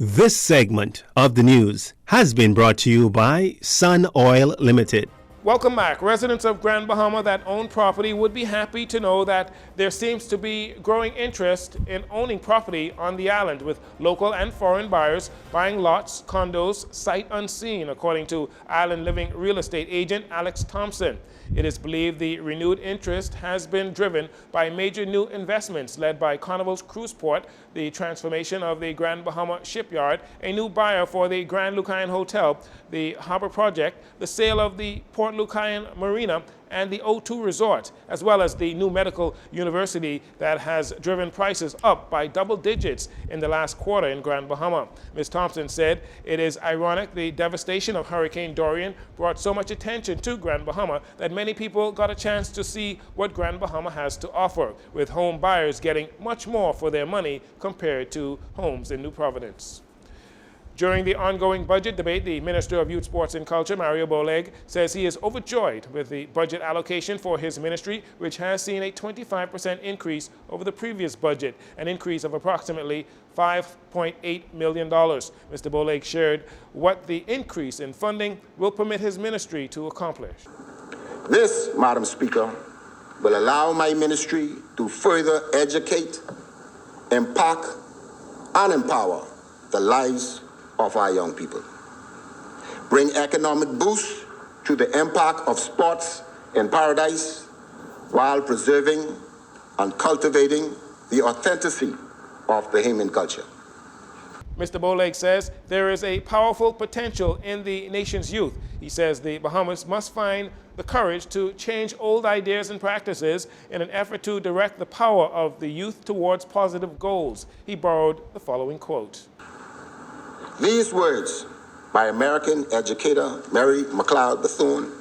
This segment of the news has been brought to you by Sun Oil Limited. Welcome back. Residents of Grand Bahama that own property would be happy to know that there seems to be growing interest in owning property on the island, with local and foreign buyers buying lots, condos, sight unseen, according to Island Living real estate agent Alex Thompson. It is believed the renewed interest has been driven by major new investments led by Carnival's Cruise Port, the transformation of the Grand Bahama Shipyard, a new buyer for the Grand Lucayan Hotel, the Harbor Project, the sale of the Port Lucayan Marina, and the O2 Resort, as well as the new medical university that has driven prices up by double digits in the last quarter in Grand Bahama. Ms. Thompson said it is ironic the devastation of Hurricane Dorian brought so much attention to Grand Bahama that many people got a chance to see what Grand Bahama has to offer, with home buyers getting much more for their money compared to homes in New Providence. During the ongoing budget debate, the Minister of Youth, Sports and Culture, Mario Boleg, says he is overjoyed with the budget allocation for his ministry, which has seen a 25% increase over the previous budget, an increase of approximately $5.8 million. Mr. Boleg shared what the increase in funding will permit his ministry to accomplish. This, Madam Speaker, will allow my ministry to further educate, impact, and empower the lives of our young people. Bring economic boost to the impact of sports in paradise while preserving and cultivating the authenticity of Bahamian culture. Mr. Boleg says there is a powerful potential in the nation's youth. He says the Bahamas must find the courage to change old ideas and practices in an effort to direct the power of the youth towards positive goals. He borrowed the following quote. These words by American educator Mary McLeod Bethune,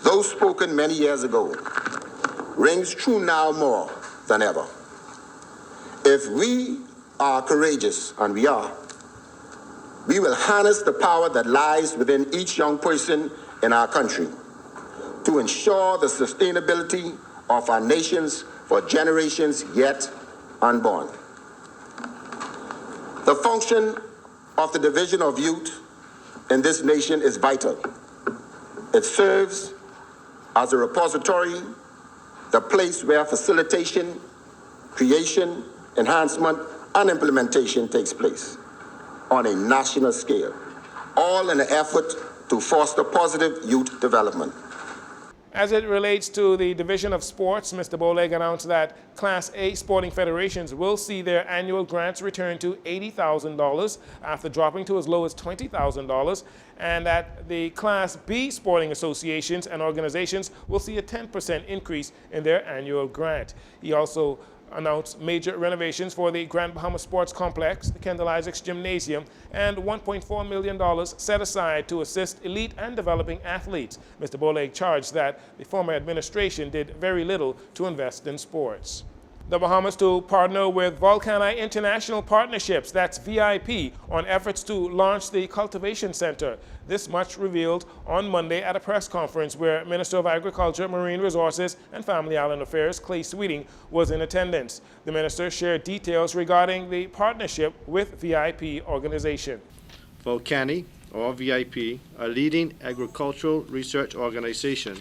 though spoken many years ago, rings true now more than ever. If we are courageous, and we are, we will harness the power that lies within each young person in our country to ensure the sustainability of our nations for generations yet unborn. The function of the Division of Youth in this nation is vital. It serves as a repository, the place where facilitation, creation, enhancement, and implementation takes place on a national scale, all in an effort to foster positive youth development. As it relates to the Division of Sports, Mr. Boleg announced that Class A sporting federations will see their annual grants return to $80,000 after dropping to as low as $20,000, and that the Class B sporting associations and organizations will see a 10% increase in their annual grant. He also announced major renovations for the Grand Bahama Sports Complex, the Kendall Isaacs Gymnasium, and $1.4 million set aside to assist elite and developing athletes. Mr. Boleg charged that the former administration did very little to invest in sports. The Bahamas to partner with Volcani International Partnerships, that's VIP, on efforts to launch the Cultivation Center. This much revealed on Monday at a press conference where Minister of Agriculture, Marine Resources, and Family Island Affairs, Clay Sweeting, was in attendance. The minister shared details regarding the partnership with VIP organization. Volcani, or VIP, a leading agricultural research organization,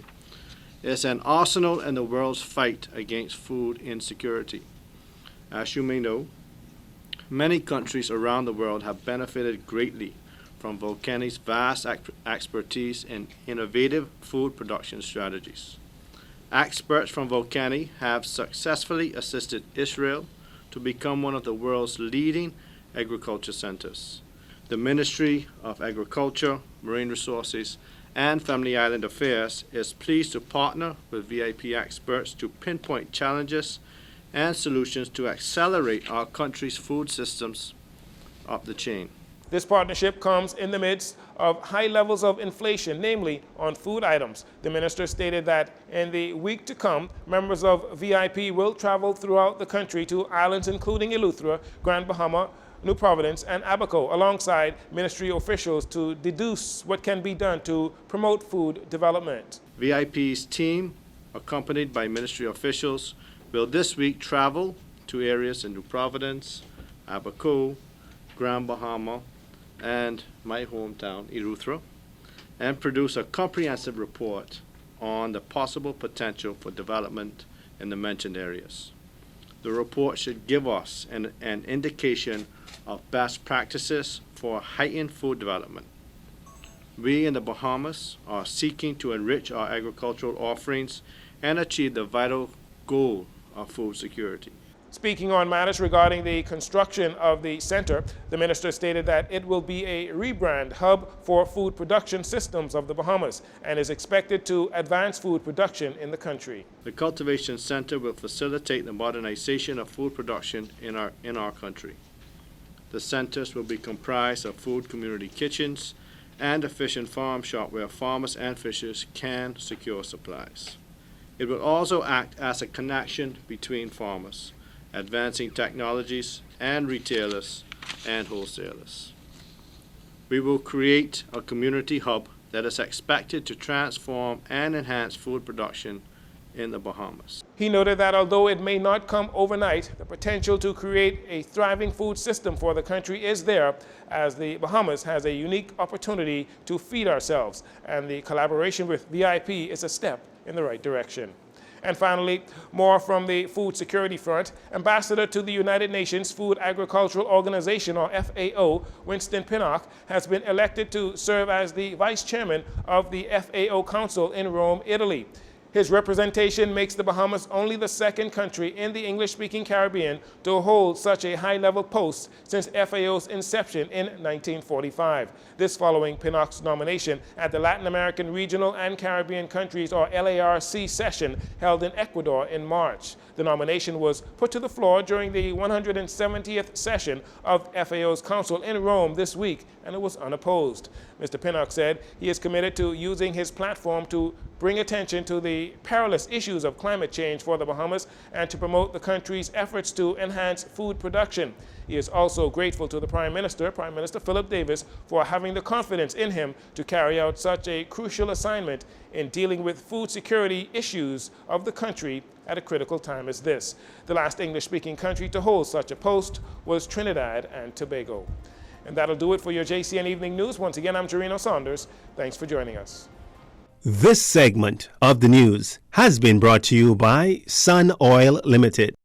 is an arsenal in the world's fight against food insecurity. As you may know, many countries around the world have benefited greatly from Volcani's vast expertise in innovative food production strategies. Experts from Volcani have successfully assisted Israel to become one of the world's leading agriculture centers. The Ministry of Agriculture, Marine Resources, and Family Island Affairs is pleased to partner with VIP experts to pinpoint challenges and solutions to accelerate our country's food systems up the chain. This partnership comes in the midst of high levels of inflation, namely on food items. The minister stated that in the week to come, members of VIP will travel throughout the country to islands including Eleuthera, Grand Bahama, New Providence, and Abaco, alongside ministry officials to deduce what can be done to promote food development. VIP's team, accompanied by ministry officials, will this week travel to areas in New Providence, Abaco, Grand Bahama and my hometown, Eleuthera, and produce a comprehensive report on the possible potential for development in the mentioned areas. The report should give us an indication of best practices for heightened food development. We in the Bahamas are seeking to enrich our agricultural offerings and achieve the vital goal of food security. Speaking on matters regarding the construction of the center, the minister stated that it will be a rebrand hub for food production systems of the Bahamas and is expected to advance food production in the country. The cultivation center will facilitate the modernization of food production in our country. The centers will be comprised of food community kitchens and a fish and farm shop where farmers and fishers can secure supplies. It will also act as a connection between farmers, advancing technologies, and retailers and wholesalers. We will create a community hub that is expected to transform and enhance food production in the Bahamas. He noted that although it may not come overnight, the potential to create a thriving food system for the country is there, as the Bahamas has a unique opportunity to feed ourselves, and the collaboration with VIP is a step in the right direction. And finally, more from the food security front. Ambassador to the United Nations Food Agricultural Organization, or FAO, Winston Pinnock, has been elected to serve as the vice chairman of the FAO Council in Rome, Italy. His representation makes the Bahamas only the second country in the English-speaking Caribbean to hold such a high-level post since FAO's inception in 1945. This following Pinnock's nomination at the Latin American Regional and Caribbean Countries, or LARC, session held in Ecuador in March. The nomination was put to the floor during the 170th session of FAO's Council in Rome this week, and it was unopposed. Mr. Pinnock said he is committed to using his platform to bring attention to the perilous issues of climate change for the Bahamas and to promote the country's efforts to enhance food production. He is also grateful to the Prime Minister Philip Davis, for having the confidence in him to carry out such a crucial assignment in dealing with food security issues of the country at a critical time as this. The last English-speaking country to hold such a post was Trinidad and Tobago. And that'll do it for your JCN Evening News. Once again, I'm Jarino Saunders. Thanks for joining us. This segment of the news has been brought to you by Sun Oil Limited.